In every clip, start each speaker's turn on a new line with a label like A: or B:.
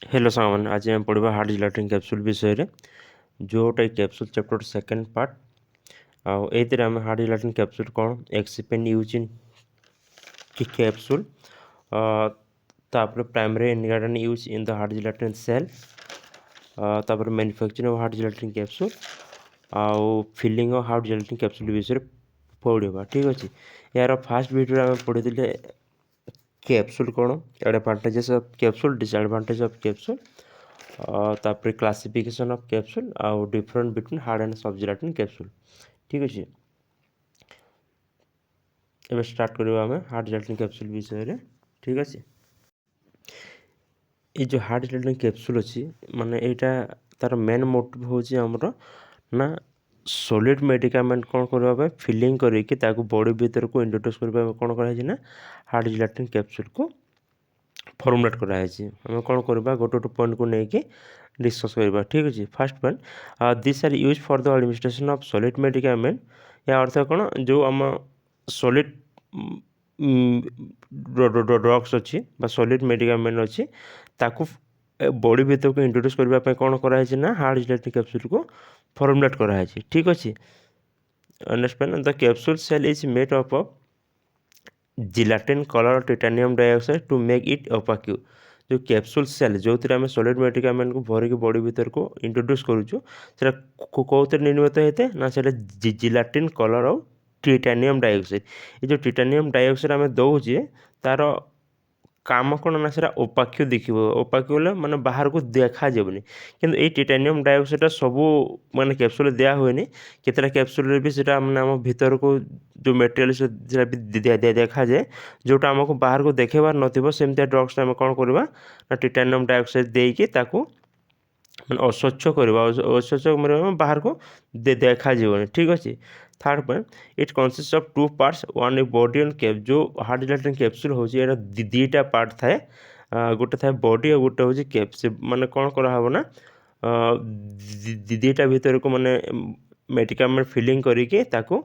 A: Hello सामान आज आम पढ़ा हार्ड जिलेटिन कैप्सूल विषय जोटा कैप्सूल चैप्टर सेकेंड पार्ट आम हार्ड जिलेटिन कैप्सूल कौन excipient use in capsule primary ingredient use in the hard gelatin shell manufacturing hard gelatin capsule आउ फिलिंग हार्ड जिलेटिन कैप्सूल विषय पढ़ा ठीक अच्छे यार फास्ट वीडियो आम पढ़ी कैप्सूल कौन advantages of capsule disadvantage of capsule तापर क्लासिफिकेशन ऑफ कैप्सूल आउ different between hard and soft gelatin capsule ठीक अच्छे एबे स्टार्ट करवा आम हार्ड जिलेटिन कैप्सूल विषय ठीक अच्छे ये जो हार्ड जिलेटिन कैप्सूल अच्छी माने यहाँ तार मेन मोटिव हूँ आमर ना सॉलिड मेडिकामेंट कौन करने फिलिंग करके बॉडी भीतर को इंट्रोड्यूस करने कौन कराई ना हार्ड जिलेटिन कैप्सूल को फॉर्मुलेट कराई आम कौन करवा गोटे गोटे पॉइंट को लेकिन डिस्कस करवा ठीक अच्छे first point this are used for the administration of solid medicament या अर्थ कौन जो आम सॉलिड ड्रग्स अच्छी सॉलिड मेडिकामेंट अच्छी ताकू बॉडी भीतर को इंट्रोड्यूस करने कौन कराई ना हार्ड जिलेटिन कैप्सूल को फॉर्मुलेट कराई ठीक अच्छे understand the capsule shell is made up of gelatin colour titanium dioxide to make it opaque जो कैप्सूल सेल जो आम सॉलिड मेडिकामेंट को भरिक बॉडी भीतर को इंट्रोड्यूस करूँ कौन निर्मित होता है ना जिलेटिन कलर और टाइटानियम डाइऑक्साइड ये जो टाइटानियम डाइऑक्साइड आम दौचे तार काम कौन ना से ओपाक्यू देखिए ओपाक्यू माने बाहर को देखा जाबनी किंतु ये टाइटानियम डाइऑक्साइड सबू माने कैप्सूल दिया हुए केतटा कैप्सूल भी सेटा माने आम भीतर को जो मटेरियल भी देखा जाए जोटा आमको बाहर को देखेबार नथिबो सेमती ड्रग्स आम कौन करवा ना टाइटानियम डाइऑक्साइड देकी ताकू माने अस्वच्छ करवा अस्वच्छ बाहर को देखा जाबनी ठीक अच्छे third point it consist of two parts one body and cap जो हार्ड जिलेटिन कैप्सूल हो दीटा पार्ट थाए गोटे थाए बॉडी और गोटे हूँ कैप से माने कौन कराहब ना दीटा भीतर को माने मेडिकामेंट फिलिंग करके ताकू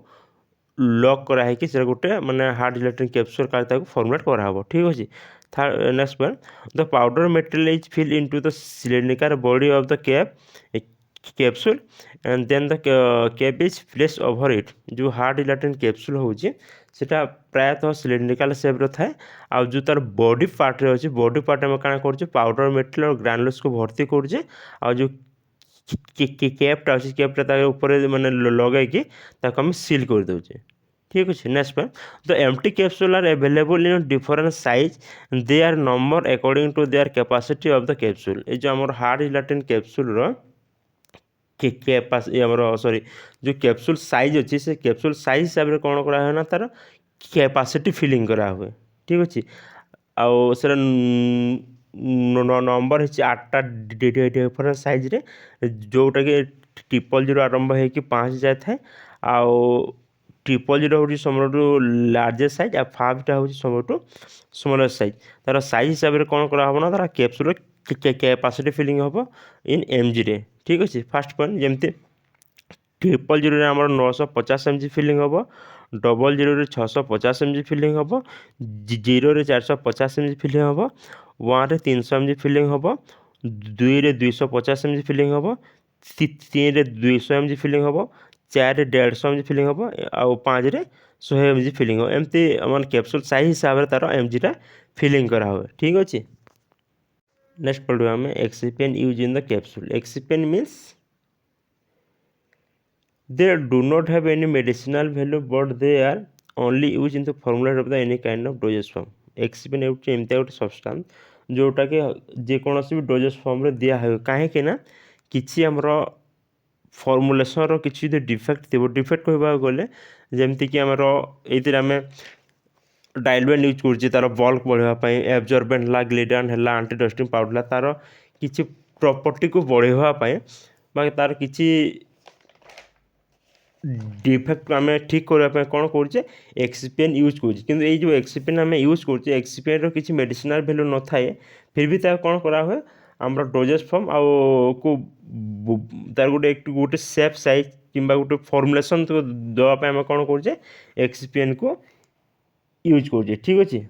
A: लॉक कराई से गोटे माने हार्ड जिलेटिन कैप्सूल का फॉर्मुलेट कराहब ठीक अच्छे third next point the powder material is fill into the cylindrical body of the cap capsule and then the cap is place over it जो हार्ड जिलेटिन कैप्सूल होची सेटा प्रायतः cylindrical shape रो थाए आ जो तार बॉडी पार्ट रे अछि body part में काना करछ पाउडर मटेरियल और ग्रानुलस को भर्ती करछ आ जो कैपटा अछि कैपटा तार ऊपर माने लगाई ताको हम सील कर दोचे ठीक अच्छे next point the empty capsule are available in different size they are number according to their capacity of the capsule ये जो आम हार्ड जिलेटिन कैप्सूल सॉरी जो कैप्सूल साइज अच्छी से कैप्सूल साइज हिसाब से कौन करा हुए ना तार कैपेसिटी फिलिंग करा हुए ठीक अच्छे आउ से नंबर है 8टा डिफरेंट साइज रे जोटा कि 000 आरंभ है कि 5 जाए थाए आउ 000 हूँ सब लार्जेस्ट साइज आ 5टा हूँ सब स्मॉलेस्ट साइज तार साइज हिसाब से कौन कराहब ना तार कैप्सूल कैपेसिटी फिलिंग हम इन एमजी रे ठीक अच्छे फास्ट पॉइंट जमती 000 आम 950 mg फिलिंग हम 00 650 mg फिलिंग हम 0 450 mg फिलिंग हम 1 300 mg फिलिंग हम 2 250 mg फिलिंग हम 3 200 mg फिलिंग हम 4 150 mg फिलिंग हम आउ 5 100 mg फिलिंग हम एमती मान कैप्सूल साइज हिसाब से तार एमजीटा फिलिंग करा हुए ठीक अच्छे नेक्स्ट पढ़ा आम excipient use in the capsule excipient means they do not have any medicinal value but they are only used in the formula of the any kind of dosage form एक्सिपेन एमती गोटे substance जोटा कि जेकोसी भी doses form रे दिया हुए कहीं ना किसी आमर फर्मुलेसन किसी डिफेक्ट थी डिफेक्ट कहवा गले जमती कि आमर ये आम डाइलवेन यूज कर तार बल्क बढ़ापी एब्जॉर्बेंट है ग्लिडान है आंटीडस्टिंग पाउडर तार किसी प्रॉपर्टी को बढ़ापी बाकी तार किसी डिफेक्ट आम ठीक करने कौन कर एक्सिपेन यूज कर एक्सिपेन आम यूज कर एक्सिपेन किसी मेडिसिनल वैल्यू न थाए फिर भी कौन करा हुए आम डोजेज फॉर्म को तार गोटे गोटे सेफ साइज कि गोटे फर्मुलेसन देवाई आम कौन कर एक्सिपेन को यूज कर ठीक अच्छे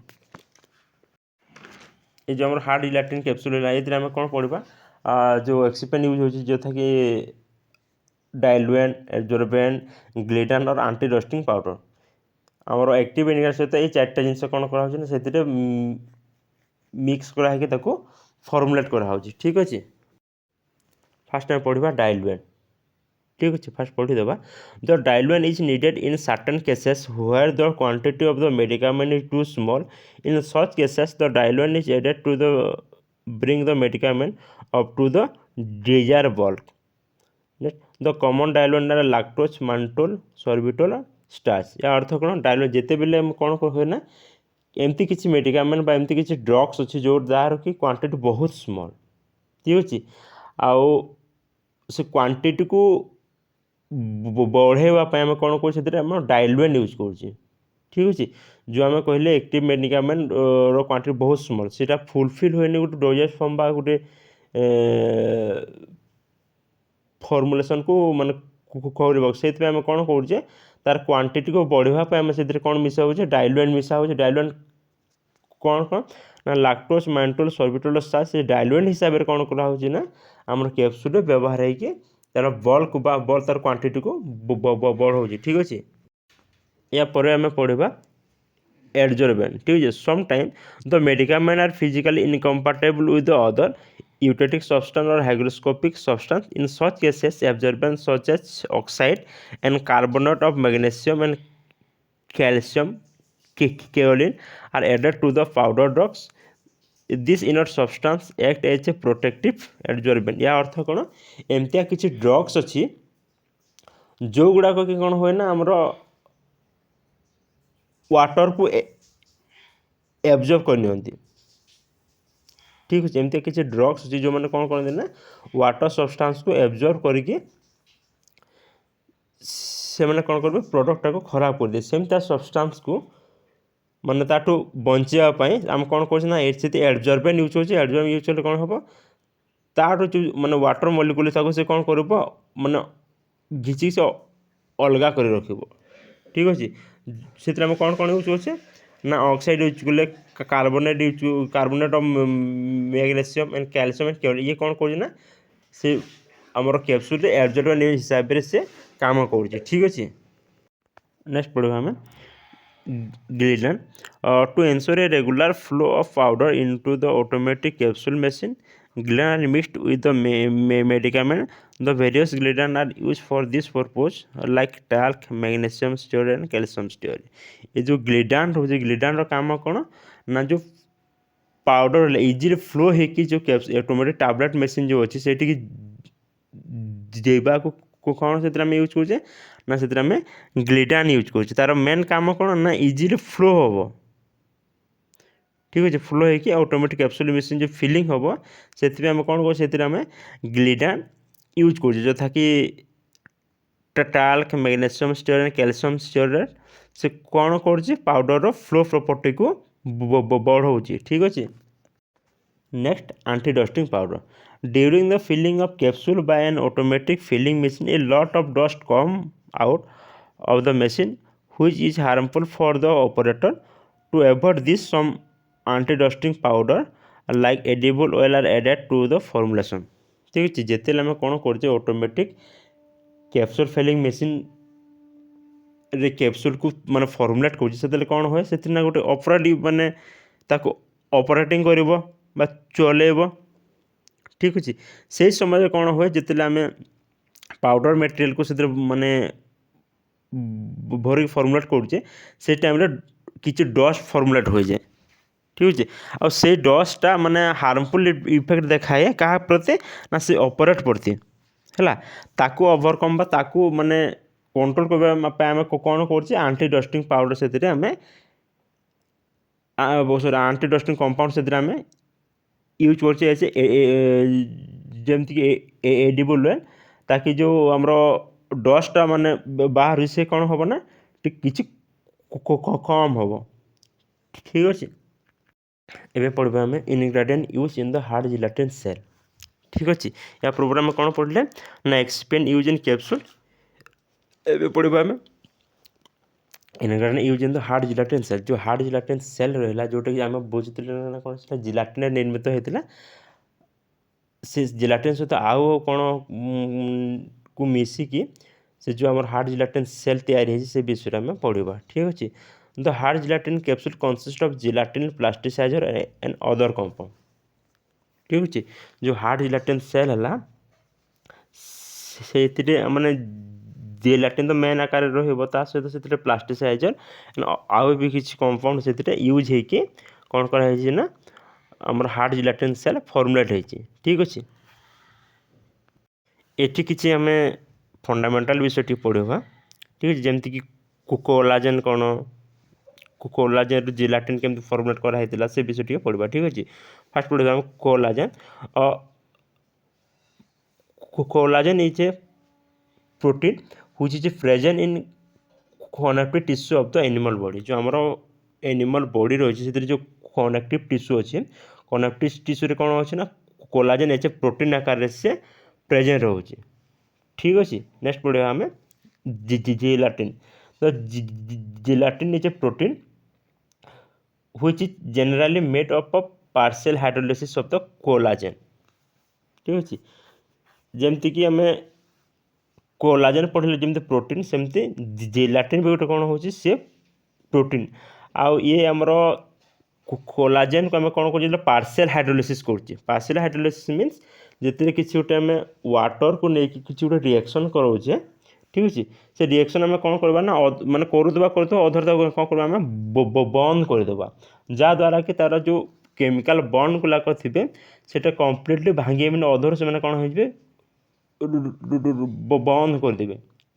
A: ये जो आम हार्ड जिलाटिन कैप्सूल है ये कौन पढ़ा जो एक्सिपेन यूज हो जो था कि डाइलुएन एडजोर्बेन ग्लिडान और आंटी डस्टिंग पाउडर आमर एक्टिव इनग्रेडिएंट सहित ये चार्टा जिन कौन कर मिक्स कराई फर्मुलेट कराऊँ ठीक अच्छे फास्ट आम पढ़ा डाइलुएन ठीक अच्छे फास्ट पढ़ीदे the diluent is needed in certain cases where the quantity of the medicament is too small in such cases the diluent is added to the bring the medicament up to the desired bulk. The common diluent are lactose, mannitol, sorbitol, starch. या अर्थ कौन डायलुएंट जिते बेले कौन हुए ना एमती किसी मेडिकामेंट बा एमती किसी ड्रग्स अच्छी जो जार कि क्वांटिटी बहुत स्मॉल ठीक अच्छे आउ से क्वांटिटी को बढ़ेवाई आम कौन कर डाइलुएंट यूज कर ठीक अच्छे जो आम कहले एक्टिव मेडिकामेंट क्वांटिटी बहुत स्मॉल से फुलफिल हुए गोटे डोजेज फॉर्म बा गोटे फर्मुलेसन को मान से आम कौन करुचे तार क्वांटिटी को बढ़ापी आम से कौन मिसाऊे डाइलुएंट मिसाऊे डाइलुएंट कौन कौन ना लैक्टोज मानिटोल सॉर्बिटोल स्टार्च से डाइलुएंट हिसाब से कौन कराऊँ ना आम कैप्सूल व्यवहार होकर तार बल्क बल तार क्वांटिटी को बढ़ाऊँ ठीक अच्छे या पर आम पढ़ा एडजोर्बेन ठीक है sometime the medicament are physically incompatible with the other eutectic substance or hygroscopic substance in such cases absorbent such as oxide and carbonate of magnesium and calcium kaolin are added to the powder drugs this inert substance act as a protective adsorbent या अर्थ कौन एमतिया किसी drugs अच्छी जो गुड़ाक कि कौन हुए ना आमर वाटर को एब्जॉर्ब करनी ठीक अच्छे एमती किसी ड्रग्स अच्छी जो मैंने कौन करते ना वाटर सब्सटेंस को एब्जॉर्ब करके से मैंने कौन करेंगे प्रोडक्टा को खराब कर दिए सेमती सब्सटेंस को माने ताठू बचाई आम कौन करना एडजॉर्बेन यूज होती एडजॉर्बेन यूज कले कौन हम ताठू जो माने वाटर मलिक्यूल से कौन कर माने घिची से अलग कर रख ठीक अच्छे से कौन कौन यूज होचे ना ऑक्साइड यूज कले carbonate of magnesium and calcium and केवल ये कौन कर से आमर कैप्सूल एडजॉर्बेन हिसाब से काम कर ठीक अच्छे नेक्स्ट पढ़ा आम ग्लिडान to ensure a regular flow of powder into the automatic capsule machine glidine are mixed with the medicament the various glidine are used for this purpose like talc magnesium stearate and calcium stearate ये जो ग्लिडान रोचे ग्लिडान काम कौन ना जो powder easily flow होगी जो automatic tablet machine जो अच्छी से जेबा को कौन से यूज करुचे ना से ग्लिडान यूज करुचे तार मेन काम कौन ना इजिली फ्लो हम ठीक अच्छे फ्लो होगी ऑटोमेटिक कैप्सूल मशीन जो फिलिंग हम से कौन कर ग्लिडान यूज कर जो था कि talc magnesium stearate calcium stearate से कौन कर पाउडर फ्लो प्रॉपर्टी को बढ़ाऊँ ठीक अच्छे next anti dusting powder during the filling of capsule by an automatic filling machine a lot of dust come out of the machine which is harmful for the operator to avoid this some anti dusting powder like edible oil are added to the formulation ठीक अच्छे जिते आम कौन कर automatic capsule filling machine रे capsule को माने formulate कर कौन हुए से गोटे ऑपरेटिव माने ऑपरेटिंग कर चलेब ठीक अच्छे से समय कौन हुए जिते आम पाउडर मटेरियल को से माने भर फॉर्मुलेट करुचे से टाइम किसी डस्ट फॉर्मुलेट हो जाए ठीक अच्छे आ से डस्टा माने हार्मफुल इफेक्ट देखाए क्या प्रति ना से ऑपरेट प्रति है ताकू ओवरकम ताकू माने कंट्रोल करने आम कौन कर एंटी डस्टिंग पाउडर से आम एंटी डस्टिंग कंपाउंड से आम यूज कर जमती एडिबल ऑयल ताकि जो आमर डस्टा माने बाहर से कौन हम ना किसी कम हम ठीक अच्छे एवं पढ़ा आम ingredient use in the hard gelatin shell ठीक अच्छे या प्रोग्राम कौन पढ़ले ना एक्सपेंड यूज इन कैप्सूल एवं पढ़ा आम ingredient use in the hard gelatin shell जो हार्ड जिलाटिन सेल रहा जोटा कि आम बुझुले ना कौन से जिलाटिन निर्मित होता से जिलाटिन सहित आउ कौन को मिसिकी से जो आम हार्ड जिलाटिन सेल तैयारी से विषय में पढ़ा ठीक अच्छे the hard gelatin capsule consist of gelatin plasticizer and other compound ठीक अच्छे जो हार्ड जिलाटिन सेल है से माने जिलाटिन तो मेन आकार रहा सहित से प्लास्टिसाइजर आउ भी किसी कंपाउंड से यूज होकि कौन कराई ना आमर हार्ड जिलाटिन सेल फॉर्मुलेट होती ठीक अच्छे एटी किसी आम फंडामेंटाल विषय पढ़ा ठीक है जमीक कोलाजेन कौन कोलाजेन जिलाटिन केमती फॉर्मुलेट कराई से विषय पढ़ा ठीक अच्छे फास्ट पढ़ा collagen collagen is a protein which is present in connective tissue of the animal body जो आमर एनिमल बॉडी रही है जो कनेक्टिव टिश्यू अच्छे कनेक्टिव टिश्यू कौन अच्छे ना कोलाजेन एच ए प्रोटीन आकार से प्रेजेंट रोचे ठीक अच्छे नेक्स्ट पढ़ा आम जिलाटिन तो gelatine is a protein which is generally made up of partial hydrolysis of the collagen ठीक अच्छे जमती कि आम कोलाजेन पढ़ले जमी प्रोटीन सेमती जिलाटिन भी गोटे कौन हो प्रोटीन आउ ये आमर कोलाजेन को आम कौन कर पार्शियल हाइड्रोलाइसिस कर पार्शियल हाइड्रोलाइसिस मीन्स जितने किसी गोटे आम वाटर को लेकिन किसी गोटे रिएक्शन कराऊे ठीक अच्छे से रिएक्शन आम कौन करवा ना माने करदे अधर कौन करवा आम बंद करदे जहाँद्वारा कि तार जो केमिकल बॉन्ड गुलाक थे से कम्प्लीटली भांगी मैंने अधर से कौन हो बंद करदे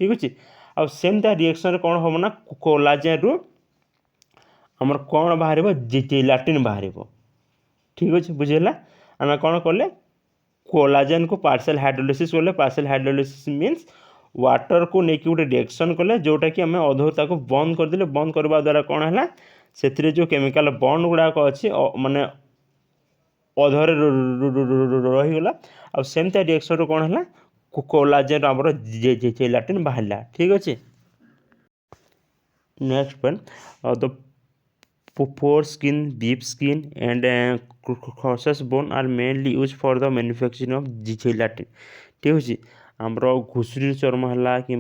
A: ठीक अच्छे आ सेम ता रिएक्शन कौन हम ना कोलाजेन रु आमर कौन बाहर जिलाटिन बाहर ठीक अच्छे बुझेगा आम कौन कले कोलाजेन को पार्शियल हाइड्रोलाइसिस कले पार्शियल हाइड्रोलाइसिस मीन्स वाटर को लेकिन गोटे रिएक्शन कले जोटा कि आम अधर बंद करदे बंद करवा द्वारा कौन है से जो केमिकल बॉन्ड गुड़ाक अच्छी माने अधर रहीगला आ सेम ता रिएक्शन कौन है कोलाजेन आमर जिलाटिन बाहर ठीक अच्छे next point the pork skin beef skin and crosses bone are mainly use for the manufacturing of gelatin ठीक अच्छे आमर घुषुरी चर्म है कि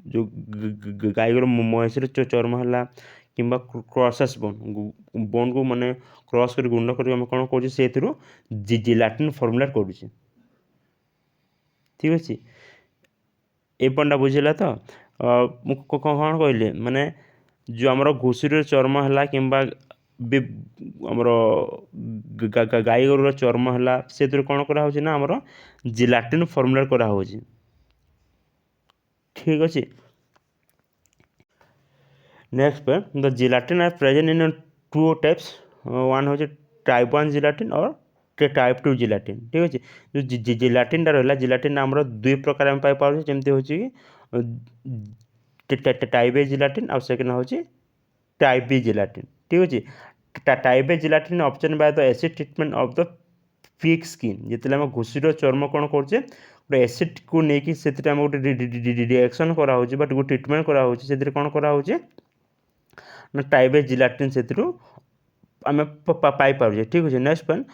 A: जो गाईर महीसर चर्म है कि क्रॉसेस बोन बोन को माने क्रॉस कर गुंड कर कौन कर जिलाटिन फॉर्मुलेट कर ठीक अच्छे ये पॉइंटा बुझेगा तो कौन कहले माने जो आमर घुषुरी चर्म है कि आमर गाई गोर चर्म है से कौन कराऊँ ना आमर जिलाटिन फॉर्मुलेट कराऊँ ठीक अच्छे next point the gelatin are present in two types one हूँ टाइप 1 जिलाटिन और टाइप 2 जिलाटिन ठीक अच्छे जो जिलाटिन रहा जिलाटिन आमर दुई प्रकार आम पाई जमती हूँ कि टाइप ए जिलाटिन आ सेकेंड हूँ टाइप बी जिलाटिन ठीक अच्छे type A gelatin obtained by the acid treatment of the pig skin जिते आम घुषुर चर्म कौन कर गोटे एसिड को लेकिन से गोटे रिएक्शन कराऊँ बट गोटे ट्रिटमेंट कराऊँ से कौन कराऊँ ना टाइप ए जिलाटिन से आम पाइपर ठीक अच्छे next point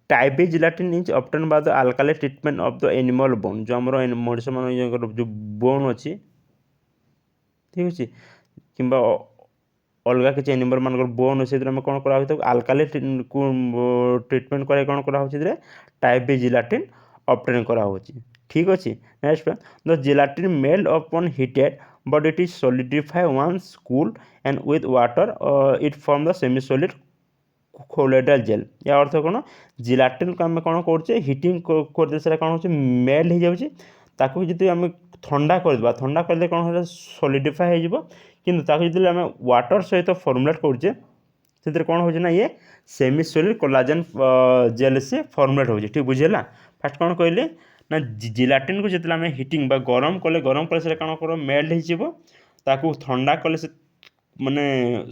A: type A gelatine is obtain by the alkali treatment of the animal bone जो आम मनुष्य मान जो बोन अच्छी ठीक अच्छे कि अलग किसी एनिमल मान बोन से कौन कर अल्काली को ट्रीटमेंट कर कौन कर टाइप बी जिलाटिन ऑब्टेन कराऊँ ठीक अच्छे next the gelatin melt upon heated but it is solidify once cool and with water it form the semi solid colloidal gel या अर्थ कौन जिलाटिन को आम कौन कर हिटिंग कर कौन हो मेल्ट हो जाऊँगी ताकू जी आम ठंडा करदे ठंडा करदे कौन हो सॉलिडिफाई हो कि जो आम वाटर सहित फॉर्मुलेट करुचे से कौन हो ये सेमी सॉलिड कोलाजेन जेल से फॉर्मुलेट हो ठीक बुझेगा फास्ट कौन कहले ना जिलाटिन को जो आम हिटिंग गरम कले से कौन कर मेल्ट हो ठंडा कले से माने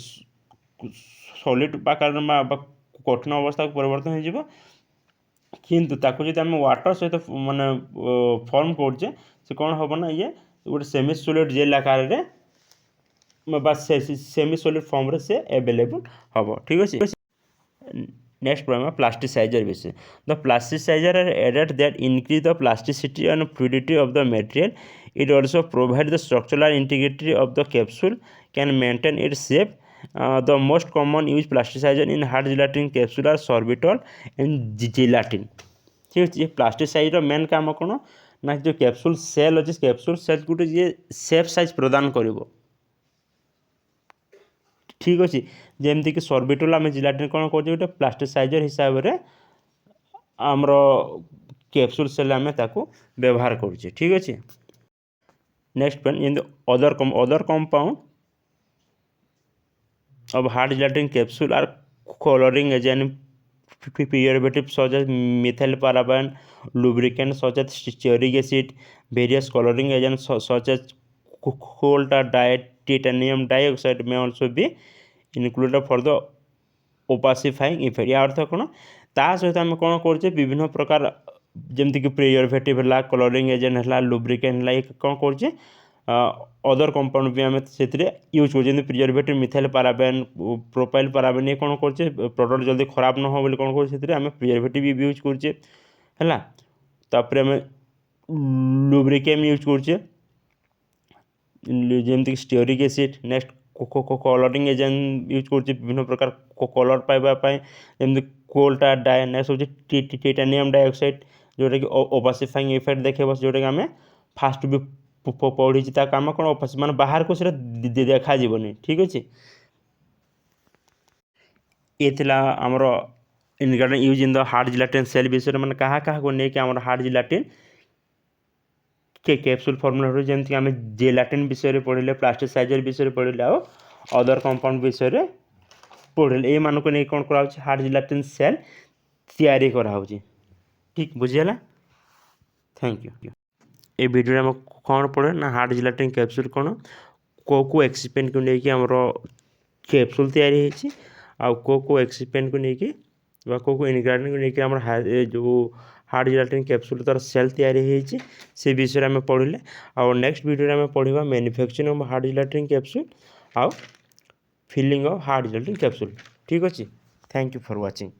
A: सॉलिड आकार कठिन अवस्था को परिवर्तन हो किंतु ताको जो आम वाटर सहित माने फॉर्म करचे से कौन हम ना ये गोटे सेमी सॉलिड जेल आकार बा सेमी सॉलिड फॉर्म से अवेलेबल हम ठीक अच्छे। नेक्स्ट प्रॉब्लम है प्लास्टिसाइजर विषय। The plasticizer are added that increase the plasticity and fluidity of the material. It also provide the structural integrity of the capsule, can maintain its shape. The most common use plasticizer in hard gelatin capsule are sorbitol and gelatin ठीक अच्छे। Plasticizer main काम कौन ना जो capsule shell अच्छे capsule shell गोटे ये shape size प्रदान करिवो ठीक अच्छे। जमीक सॉर्बिटॉल आम जिलेटिन कौन कर गोटे प्लास्टिसाइजर हिसाब से आमर कैप्सूल सेल आम व्यवहार करुचे ठीक अच्छे। Next point other compound of hard gelatin capsule are coloring agent, preservatives such as methyl paraben, lubricant such as stearic acid, various coloring agents such as coal tar dye, titanium dioxide may also be included for the opacifying effect। या अर्थ कौन ता सहित आम कौन कर विभिन्न प्रकार जमीक प्रिजर्वेटिव है, कलरिंग एजेंट है, लुब्रिकेंट है, कौन कर अदर कंपाउंड भी आम से यूज कर प्रिजर्वेटिव मिथाइल पाराबेन, प्रोपाइल पाराबेन ये कौन कर प्रोडक्ट जल्दी खराब न हो कौन कर आम प्रिजर्वेटिव भी यूज करचे है। तापर आम लुब्रिकेम यूज करचे जमीक stearic acid. Next colouring agent use करचे विभिन्न प्रकार कलर पाइबापी जमी कोल टा डाई। नेक्स्ट हूँ टाइटानियम डाइऑक्साइड जोटा कि ओपासिफाइंग इफेक्ट देखेब जोटा कि आम फास्ट भी पढ़ी कम कौन ओपासी मान बाहर को देखा ठीक अच्छे। ये थिला आमर ingredient use in the hard gelatin shell विषय मैंने कहा को लेकिन आम हार्ड जिलेटिन के कैप्सूल फॉर्मुला जमीक आम जेलाटिन विषय पढ़ले, प्लास्टिसाइजर विषय पढ़ले, आउ अदर कंपाउंड विषय पढ़ले, ये मानक नहीं कौन करा हार्ड जिलेटिन सेल तैयारी कराऊँ ठीक बुझीगला। Thank you. ये वीडियो आम कौन पढ़े ना हार्ड जिलेटिन कैप्सूल कौन को एक्सपेरिमेंट को लेकिन आमर कैप्सूल तैयारी को एक्सपेरिमेंट को लेकिन को इनग्रेडिएंट को लेकिन आम जो हार्ड जिलेटिन कैप्सूल तार सेल तैयारी से विषय में पढ़ले। आउ नेक्स्ट वीडियो में पढ़ा manufacturing of hard gelatin capsule आउ filling of hard gelatin capsule ठीक अच्छे। Thank you for watching.